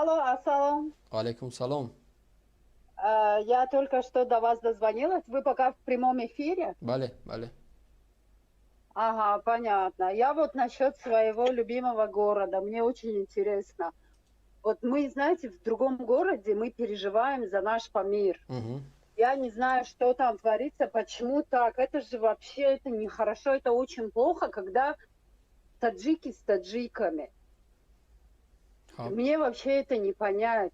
Алло, ассалам. Алейкум салом. Я только что до вас дозвонилась. Вы пока в прямом эфире? Бале, бале. Ага, понятно. Я вот насчет своего любимого города. Мне очень интересно. Вот мы, знаете, в другом городе мы переживаем за наш Памир. Мгм. Я не знаю, что там творится, почему так. Это же вообще, это нехорошо, это очень плохо, когда таджики с таджиками. Хаб. Мне вообще это не понять.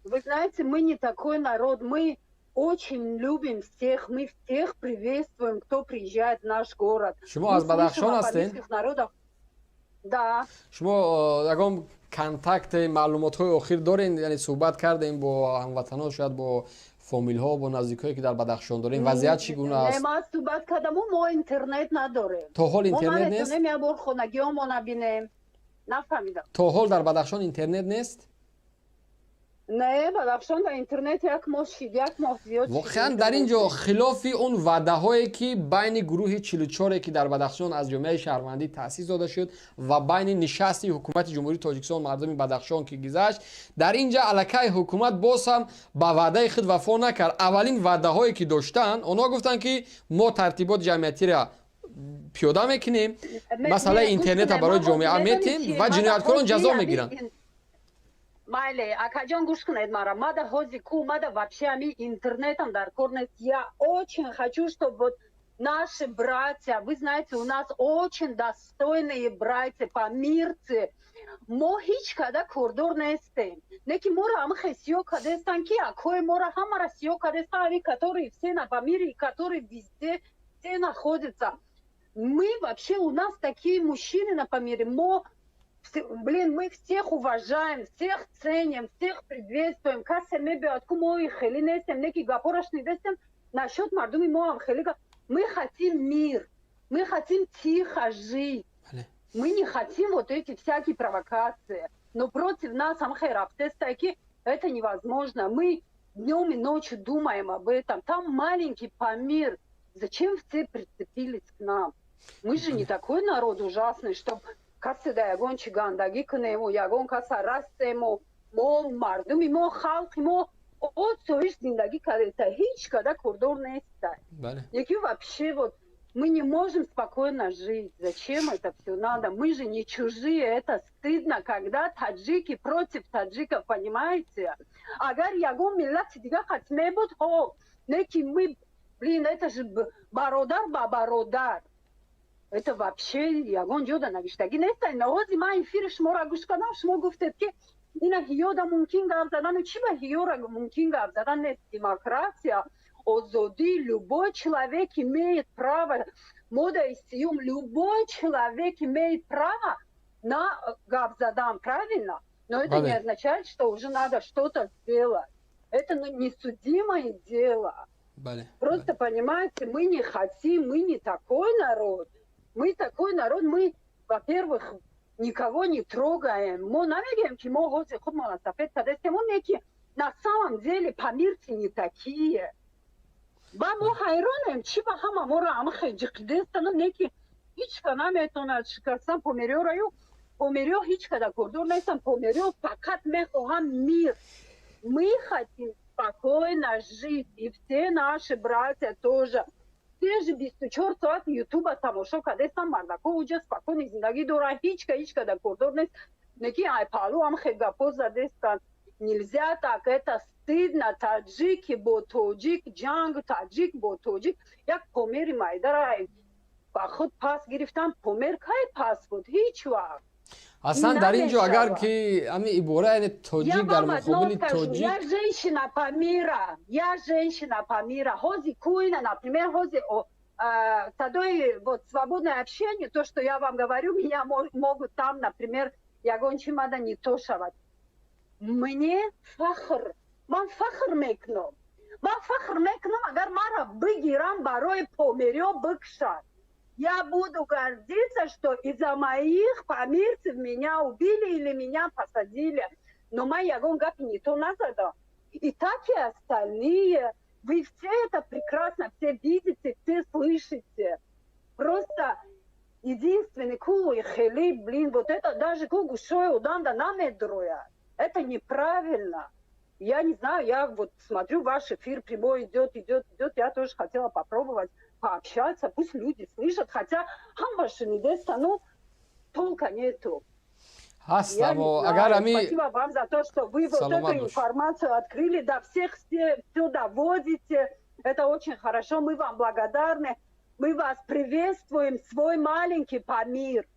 Вы знаете, мы не такой народ, мы очень любим всех, мы всех приветствуем, кто приезжает в наш город. شما Мы از слышим بدخشان о هستین؟ памирских народах. Да. شما یکم کانتکت معلومات های اخیر دارین؟ یعنی صحبت کردین با هموطنان، شاید با فامیل ها، با نزدیکایی که در بدخشان دارین، وضعیت چگونه است؟ نما صحبت کردم ما اینترنت نداریم. تا حال ما اینترنت نیست؟ نمیتونیم یه بار خونگیامو نبینیم. نفهمیدم. تا حال در بدخشان اینترنت نیست؟ نه بدخشان در اینترنت یک ماه شید، یک ماه زیاد شید. واقعا در اینجا خلاف اون وعده هایی که بین گروه 44 که در بدخشان از جامعه شهروندی تأسیس داده شد و بین نشست حکومت جمهوری تاجیکستان مردم بدخشان که گذشت، در اینجا الکای حکومت باز هم به وعده خود وفا نکرد. اولین وعده هایی که داشتن اونا گفتن که ما ترتیبات جمعیتی را پیاده میکنیم، مسئله اینترنت را برای جامعه میتیم و جنایتکاران جزا میگیرن. Майле, Акаджан Гушкнет Мара, Мада Хозику, Мада вообще ами интернетом даркорнет. Я очень хочу, чтобы вот наши братья, вы знаете, у нас очень достойные братья, памирцы, Мохич, когда кордор нестем. Неки мора амхесио кадестан ки, а кое мора хамара сио кадестан, которые все на Памире, которые везде, все находятся. Мы вообще, у нас такие мужчины на Памире, Блин, мы всех уважаем, всех ценим, всех приветствуем. Насчет мардуми мы хотим мир, мы хотим тихо жить. Мы не хотим вот эти всякие провокации. Но против нас, это невозможно. Мы днем и ночью думаем об этом. Там маленький Памир. Зачем все прицепились к нам? Мы же не такой народ ужасный, чтобы کسی در یگان چگاندگی کنیم و یگان کسی رستیم و ما مردمی ما خلقی ما от соиш زندگی کرده هیچ کده коридор نیست. Який вообще вот мы не можем спокойно жить. Зачем это все надо? Мы же не чужие. Это стыдно, когда таджики против таджиков, понимаете? Агар ягон миллат дига хатме буд, неки мы, блин, это же бародар ба бародар. Это вообще ягон ҷода навиштагӣ нестан. Навози ман эфири шуморо гӯш кардам, шумо гуфтед ки ина ҳиёда мумкин гап задану чи ба ҳиёра мумкин гап задан нест. Демократия, озодӣ, любой человек имеет право, мода и сиюм, любой человек имеет право на гап задан, правильно? Но это не означает, что уже надо что-то сделать. Это несудимое дело. Просто понимаете, мы не хотим, мы не такой народ. Мы такой народ, мы, во-первых, никого не трогаем. Мы навегаем, что мы годы худ маласафет, когда мы на самом деле памирцы не такие. Ба мы хайронаем, чиба хама мора амхэджикдестану неки ҳичка наметонад шикастан помирёраю, помирё ҳичка да кордор нестан, помирё фақат мехоҳам мир. Мы хотим спокойно жить, и все наши братья тоже. Те же 24 ساعت ютуба тамошо кардестан мардако уҷа спокойни зиндагӣ доранд, ҳичка да кордор нест. Неки ай паҳлӯ ҳам хел гапҳо задестанд. Нельзя так, это стыдно. Таджики бо тоҷик, ҷанг таджик бо тоҷик. Як помери майдара ба худ пас гирифтан. Помер кай пас буд? ҳеҷ вақт. اصلا در اینجا اگر که همین عباره تاجیک در مقابل تاجیک Я женщина Памира, я женщина Памира. Хози Куина, например, хози садой вот свободное общение, то, что я вам говорю, меня могут там, например, ягончимада не тошавать. Мне фахр, ман фахр мекнам. Ман фахр мекнам, агар мара бигирам барои помирё бикшад. Я буду гордиться, что из-за моих памирцев меня убили или меня посадили. Но моя гонга не то назад. И так и остальные. Вы все это прекрасно, все видите, все слышите. Просто единственный кулу и хели, блин, вот это даже гушой уданда намедроя. Это неправильно. Я не знаю, я вот смотрю, ваш эфир прямой идет. Я тоже хотела попробовать пообщаться, пусть люди слышат, хотя хамбашинидеста, ну, толка нету. Спасибо вам за то, что вы вот эту информацию открыли, да, все доводите. Это очень хорошо, мы вам благодарны. Мы вас приветствуем, свой маленький Памир.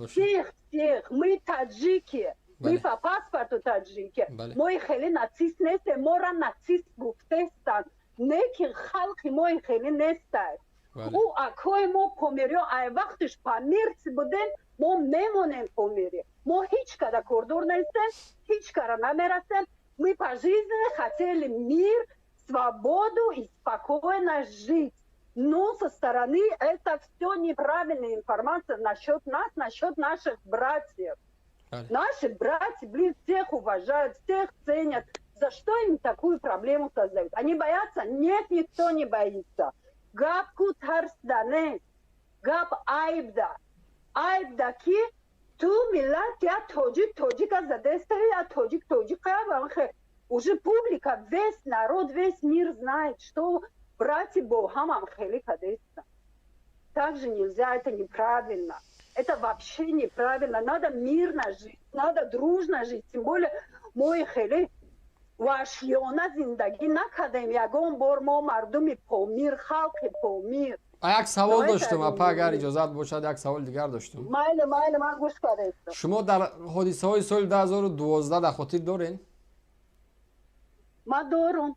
Всех. Мы таджики. Мы по паспорту таджики. Мой хели нацист несте, мора нацист буфтестан. Некин халки мой хели нестай. У акой мо помирё, ай вахтиш Памирцы будем, мо мемонем помире. Мо хичкада кордор нестем, хичкара намерасем. Мы по жизни хотели мир, свободу и спокойно жить. Но со стороны это все неправильная информация насчет нас, насчет наших братьев. Наши братья, блин, всех уважают, всех ценят. За что им такую проблему создают? Они боятся? Нет, никто не боится. Габ кутарсданес, габ айбда. Айбдаки, ту милат, я тоджика задестаю, я тоджика ванхе. Уже публика, весь народ, весь мир знает, что братья Богамам хели кадеста. Так же нельзя, это неправильно. Это вообще неправильно. Надо мирно жить, надо дружно жить. Тем более, мой хели, вашьона зиндаги на академиягон бормо мардуми помир, халки помир. یک سوال داشتم اپا اگر اجازت باشد یک سوال دیگر داشتم. مایل من گوش کردم. شما در حادثه های سال 2012 در خاطر دارین؟ ما دارم.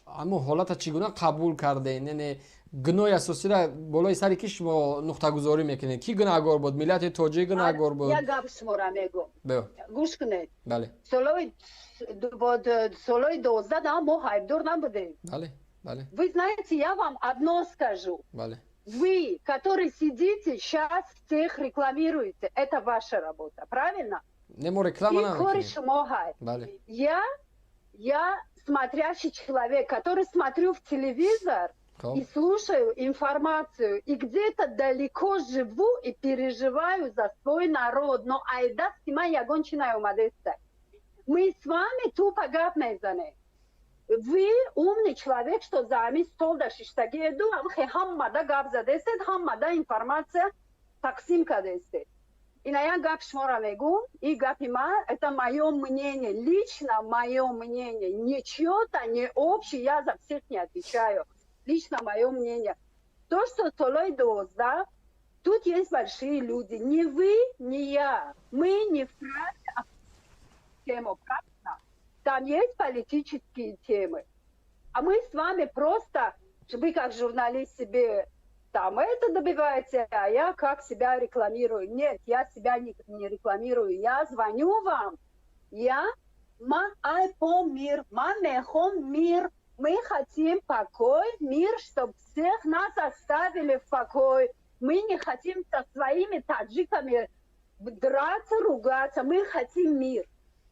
اما حالت چگونه قبول کردین؟ یعنی گناه اساسی را بالای سر کی شما نقطه گذاری میکنین؟ کی گناهگار بود؟ ملت تاجیک گناهگار بود؟ یا گپ شما میگم. گوش کنید. بله. سالای 12 ما حیبدار نبودیم. بله. Vale. Вы знаете, я вам одно скажу. Vale. Вы, которые сидите, сейчас всех рекламируете. Это ваша работа, правильно? Немо реклама и кореш могай. Vale. Я смотрящий человек, который смотрю в телевизор и слушаю информацию. И где-то далеко живу и переживаю за свой народ. Но айда сима я гончинаю мадеста. Мы с вами тупо гапмезаны. Вы умный человек, что зами стол да шиштагеду, хаммада гап задестед, хаммада информация таксим кадестед. И на я гап шмора мегу, и гапима, это мое мнение, лично мое мнение, не чье-то, не общее, я за всех не отвечаю, лично мое мнение. То, что Толой Дозда, тут есть большие люди, не вы, не я, мы не вправе тему, правда? Там есть политические темы. А мы с вами просто, вы как журналист себе там это добиваете, а я как себя рекламирую. Нет, я себя не рекламирую. Я звоню вам. Мир. Мы хотим покой, мир, чтобы всех нас оставили в покое. Мы не хотим со своими таджиками драться, ругаться. Мы хотим мир.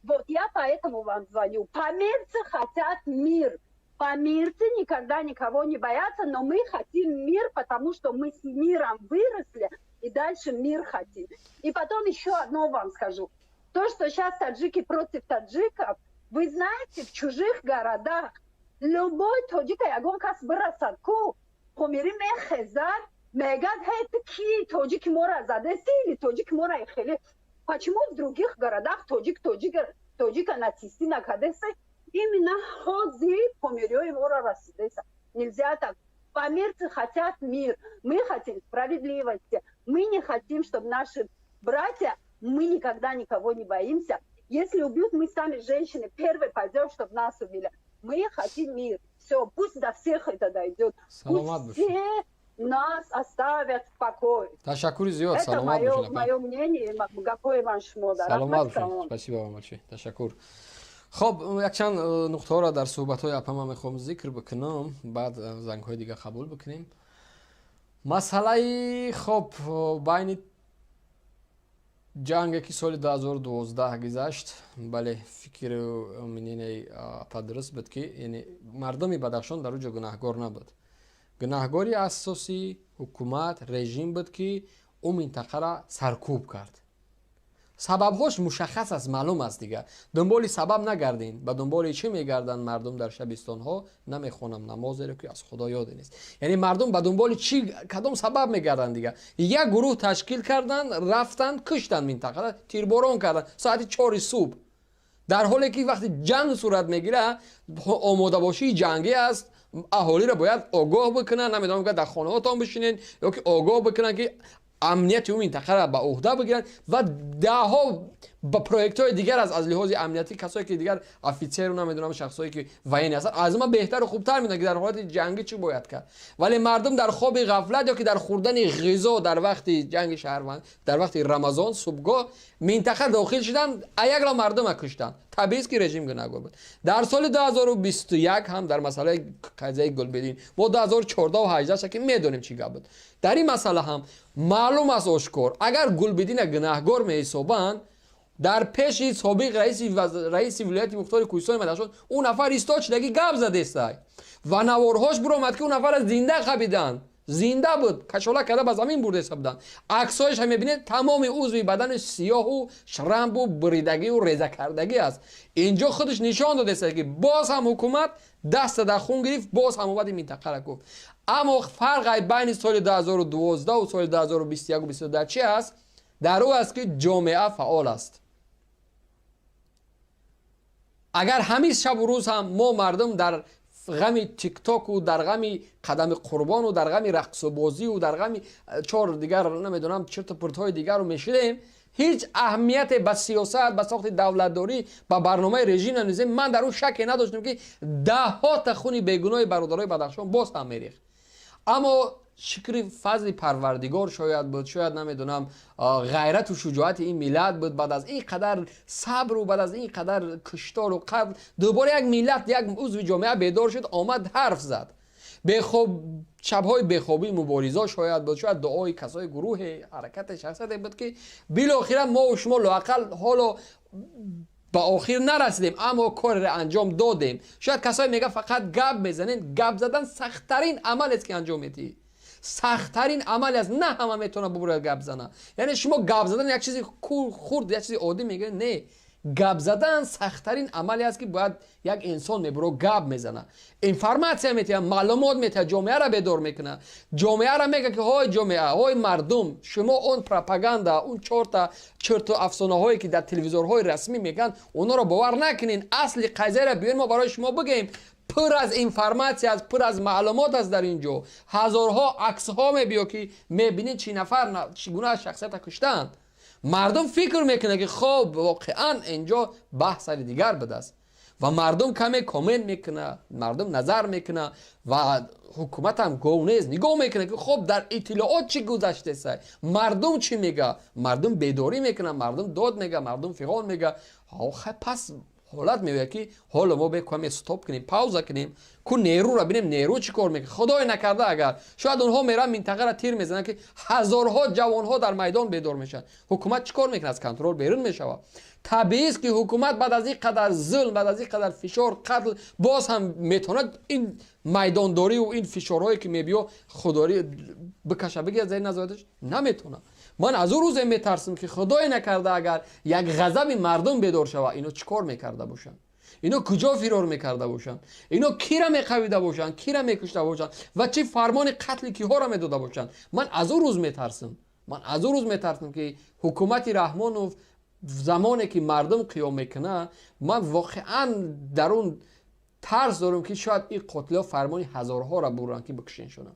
Вот я поэтому вам звоню. Памирцы хотят мир. Памирцы никогда никого не боятся, но мы хотим мир, потому что мы с миром выросли и дальше мир хотим. И потом еще одно вам скажу. То, что сейчас таджики против таджиков, вы знаете, в чужих городах любой таджик, я говорю, как сбрасатку, помири мехезар, мегад хэт ки таджики мора задеси или таджики мора ихели. Почему в других городах таджика нацисты накадесы? Именно хози помирё его рассудеса. Нельзя так. Памирцы хотят мир. Мы хотим справедливости. Мы не хотим, чтобы наши братья, мы никогда никого не боимся. Если убьют, мы сами, женщины, первые пойдем, чтобы нас убили. Мы хотим мир. Все, пусть до всех это дойдет. Пусть все нас оставят в покое. Это мое мнение. Гапой Маншмода. Спасибо вам большое. Ташакур. خب یک چند نقطه ها را در صحبت های اپا من میخوام ذکر بکنم بعد زنگ های دیگه قبول بکنیم. مسئله خب بین جنگ که سال 2012 گذشت بله فکر منین اپا درست بود که یعنی مردم بدخشان در اونجا گناهگار نبود. گناهگاری اساسی حکومت رژیم بود که اون منطقه را سرکوب کرد. سببهاش مشخص است، معلوم است دیگه. دنبال سبب نگردین. به دنبال چی میگردن مردم در شبستان ها؟ نمیخونم نمازی رو که از خدا یاد نیست. یعنی مردم به دنبال چی، کدام سبب میگردن دیگه؟ یک گروه تشکیل کردن، رفتن کشتن منطقه را، تیرباران کردن ساعت 4 صبح. در حالی که وقتی جنگ صورت میگیره آماده باشی جنگی است. اهالی را باید آگاه بکنن، نمیدونم که در خانه هاتون بشینین یا که آگاه بکنن که امنیت اون منطقه را به عهده بگیرن و ده ها با پروژه های دیگر از لحاظ امنیتی کسایی که دیگر افیسر و نمیدونم شخصایی که وین هستن از ما بهتر و خوبتر میدونن که در حالت جنگی چی باید کرد. ولی مردم در خواب غفلت یا که در خوردن غذا در وقت جنگ شهروند، در وقت رمضان صبحگاه منطقه داخل شدن، یک را مردم کشتن. طبیعی است که رژیم گناهکار بود. در سال 2021 هم در مسئله قضیه گلبدین ما 2014 و 18 که میدونیم چی بود. در این مسئله هم معلوم است آشکار اگر گلبدین گناهکار میحسابند، در پیش سابق رئیس ولایت مختار کوهستان بدخشان اون نفر ایستاد شدگی گپ زده است و نوارهاش برآمد که اون نفر از زنده خبیدن، زنده بود، کشاله کرده به زمین برده سپدن. عکسایش هم میبینید تمام عضو بدن سیاه و شرمب و بریدگی و ریزه کردگی است. اینجا خودش نشان داده است که باز هم حکومت دست در خون گرفت، باز هم اومد منطقه را گفت. اما فرق بین سال 2012 و سال 2021 و 2022 چی است؟ در او است که جامعه فعال است. اگر همین شب و روز هم ما مردم در غم تیک تاک و در غم قدم قربان و در غم رقص و بازی و در غم چهار دیگر نمیدونم چرت و پرت‌های دیگر رو میشیدیم، هیچ اهمیت به سیاست، به ساخت دولتداری، به برنامه رژیم نمیزیم. من در اون شکی نداشتم که ده ها تا خون بیگناه برادرای بدخشان باز هم میریخت. اما شکر فضل پروردگار شاید بود، شاید نمیدونم غیرت و شجاعت این ملت بود، بعد از این قدر صبر و بعد از این قدر کشتار و قتل دوباره یک ملت، یک عضو جامعه بیدار شد، آمد حرف زد. بخواب شبهای بخوابی مبارزه شاید بود، شاید دعای کسای گروه حرکت شخصیت بود که بالاخره ما و شما لااقل حالا با آخر نرسیدیم اما کار را انجام دادیم. شاید کسایی میگه فقط گپ میزنین، گپ زدن سخت‌ترین عمل است که انجام میدی، سخت‌ترین عمل است. نه همه میتونه ببره گپ زنه. یعنی شما گپ زدن یک چیزی خورد، یک چیزی عادی میگه، نه، گپ زدن سخت‌ترین عملی است که باید یک انسان میبره گپ میزنه، اینفورماسیون میده، معلومات میده، جامعه را بیدار میکنه. جامعه را میگه که های جامعه، های مردم، شما اون پروپاگاندا، اون چرت و افسانه هایی که در تلویزیون‌های رسمی میگن اونا رو باور نکنین. اصل قضیه را بیاین ما برای شما بگیم. پر از اینفورماسیون است، پر از معلومات است در اینجا. هزارها عکس ها میبینید که میبینید چی نفر چگونه شخصیت کشتند. مردم فکر میکنه که خب واقعا اینجا بحث دیگر بده است و مردم کمی کامنت میکنه، مردم نظر میکنه و حکومت هم گونیز نگاه میکنه که خب در اطلاعات چی گذشته است، مردم چی میگه، مردم بیداری میکنه، مردم داد میگه، مردم فیغان میگه. خب پس حالت میگه که حالا ما بکنیم استاپ کنیم، پاوزا کنیم، کو نیرو را ببینیم نیرو چی کار میکنه. خدای نکرده اگر شاید اونها میرن منطقه را تیر میزنن که هزارها جوانها در میدان بیدار میشن، حکومت چیکار میکنه؟ از کنترل بیرون میشوه. طبیعی است که حکومت بعد از این قدر ظلم، بعد از این قدر فشار، قتل، باز هم میتونه این میدانداری و این فشارهایی که میبیو خودداری بکشه بگه از این نزادش نمیتونه. من از اون روز میترسم که خدای نکرده اگر یک غضب مردم بیدار شوه، اینو چیکار میکرده باشن، اینو کجا فرار میکرده باشن، اینو کی را میخویده باشن، کی را میکشته باشن و چه فرمان قتل کیها را میداده باشن. من از اون روز میترسم، من از اون روز میترسم که حکومت رحمانوف زمانی که مردم قیام میکنه، من واقعا در اون ترس دارم که شاید این قتل‌ها فرمان هزارها را برن که بکشنشون.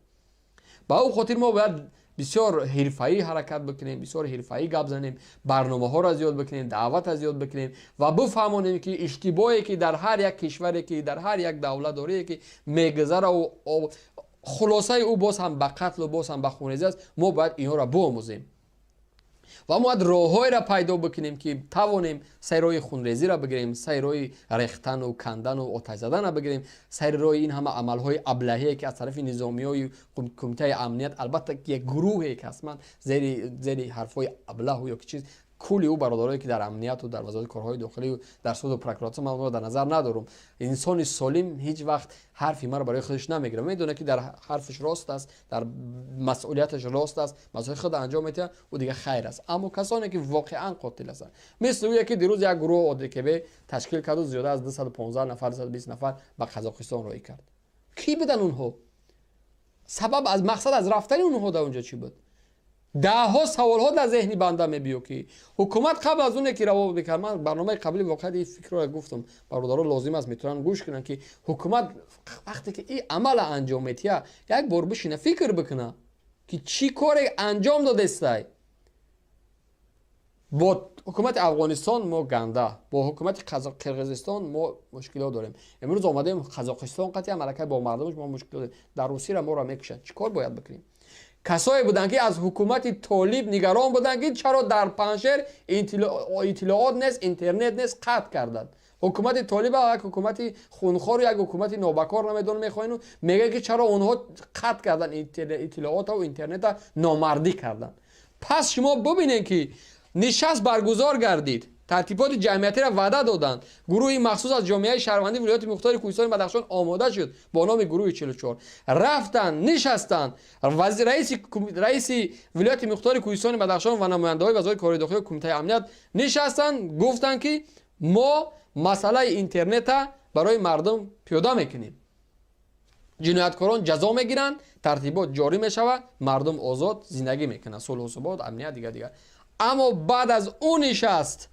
با اون خاطر ما باید بسیار حرفه‌ای حرکت بکنیم، بسیار حرفه‌ای گپ بزنیم، برنامه‌ها را زیاد بکنیم، دعوت را زیاد بکنیم و بفهمونیم که اشتباهی که در هر یک کشوری که در هر یک دولتداری که میگذره و خلاصه او باز هم به قتل و باز هم به خونریزی است، ما باید اینها را بیاموزیم و ما باید راه‌هایی را پیدا بکنیم که توانیم سیرای خونریزی را بگیریم، سیرای ریختن و کندن و آتش زدن را بگیریم، سیرای این همه عمل‌های ابلهی که از طرف نظامی‌های کمیته امنیت، البته یک گروهی که اصلا زیر حرف‌های ابله یا چیز کلی او برادرایی که در امنیت و در وزارت کارهای داخلی و در سود و پروکوراتور من در نظر ندارم. انسان سالم هیچ وقت حرفی مرا برای خودش نمیگیره، میدونه که در حرفش راست است، در مسئولیتش راست است، مسئولیت خود انجام میده و دیگه خیر است. اما کسانی که واقعا قاتل هستند، مثل او یکی دیروز یک گروه ODKB تشکیل کرد و زیاده از 215 نفر 220 نفر به قزاقستان روی کرد. کی بودن اونها؟ سبب از مقصد از رفتن اونها در اونجا چی بود؟ ده ها سوال ها در ذهنی بنده میبیو که حکومت قبل از اون که روا بکرد، من برنامه قبلی واقعا این فکر رو گفتم، برادران لازم است میتونن گوش کنن که حکومت وقتی که این عمل انجام میتیه یک بار بشینه فکر بکنه که چی کار انجام داده است. با حکومت افغانستان ما گنده، با حکومت قرقیزستان ما مشکلات داریم. امروز اومدیم قزاقستان قطعا ملکه با مردمش ما مشکل داریم، در روسیه ما را میکشن. چیکار باید بکنیم؟ کسایی بودن که از حکومت طالب نگران بودن که چرا در پنجشیر اطلاعات نیست، اینترنت نیست، قطع کردن. حکومت طالب یک حکومت خونخوار و یک حکومت نابکار نمیدون میخواین، میگه که چرا اونها قطع کردن اطلاعات و اینترنت، نامردی کردن. پس شما ببینید که نشست برگزار گردید، ترتیبات جمعیتی را وعده دادند، گروهی مخصوص از جامعه شهروندی ولایت مختار کوهستان بدخشان آماده شد با نام گروه 44، رفتن نشستن، رئیس ولایت مختار کوهستان بدخشان و نماینده‌های وزارت کارهای داخلی و کمیته امنیت نشستن، گفتن که ما مسئله اینترنت برای مردم پیاده میکنیم، جنایتکاران جزا میگیرن، ترتیبات جاری میشود، مردم آزاد زندگی میکنن، صلح و ثبات، امنیت دیگه. اما بعد از اون نشست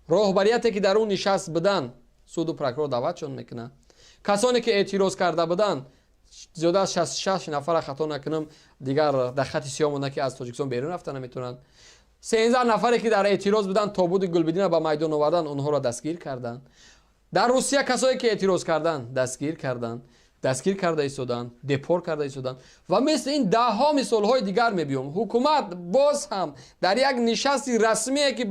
راهبریتی که در اون نشست بدن سود و پروکورور دعوتشون میکنه. کسانی که اعتراض کرده بودن زیاده از 66 نفر خطا نکنم دیگر در خط سیاه مونده که از تاجیکستان بیرون رفتن نمیتونن. 13 نفری که در اعتراض بودن تابوت گلبدین به میدان آوردن، اونها را دستگیر کردن. در روسیه کسایی که اعتراض کردن دستگیر کردن، دستگیر کرده ایستادن، دپور کرده ایستادن و مثل این ده ها مثال های دیگر میبینیم. حکومت باز هم در یک نشستی رسمی که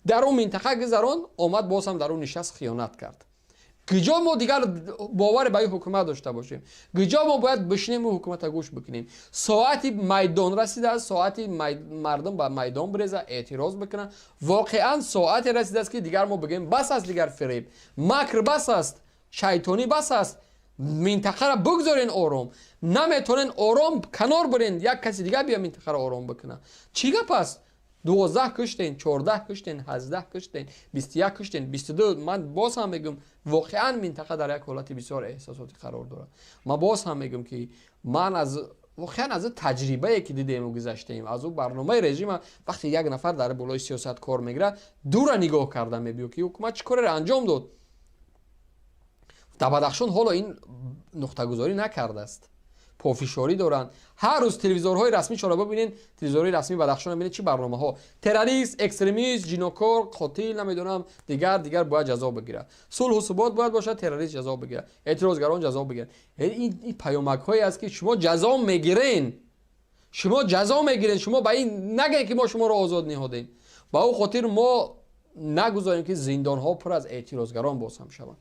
در اون منطقه گذران آمد، باز هم در اون نشست خیانت کرد. کجا ما دیگر باور به حکومت داشته باشیم؟ کجا ما باید بشینیم و حکومت گوش بکنیم؟ ساعت میدان رسیده است، ساعت مردم به میدان بریزه، اعتراض بکنن. واقعا ساعت رسیده است که دیگر ما بگیم بس است، دیگر فریب، مکر بس است، شیطانی بس است، منطقه را بگذارین آرام. نمیتونین آرام کنار برین، یک کسی دیگه بیا منطقه را آرام بکنه. چی گپ است؟ 12 کشتین، 14 کشتین، 18 کشتین، 21 کشتین، 22. من باز هم میگم واقعا منطقه در یک حالت بسیار احساساتی قرار داره. من باز هم میگم که من واقعا از تجربه‌ای که دیدیم و گذشتیم، از اون برنامه رژیم، وقتی یک نفر در بالای سیاست کار میگیره دور نگاه کردن میبینم که حکومت چه کاری را انجام داد. در بدخشان حالا این نقطه گذاری نکرده است، پافشاری دارن. هر روز تلویزیون‌های رسمی شما ببینین، تلویزیون‌های رسمی بدخشان ببینید چی برنامه‌ها، تروریست، اکستریمیست، جنایتکار، قاتل، نمیدونم دیگر باید جزا بگیره، صلح و ثبات باید باشه، تروریست جزا بگیره، اعتراضگران جزا بگیرن. این پیامک‌هایی است که شما جزا میگیرین، شما به این نگین که ما شما رو آزاد نهادیم. با او خاطر ما نگذاریم که زندان‌ها پر از اعتراضگران باز هم شوند.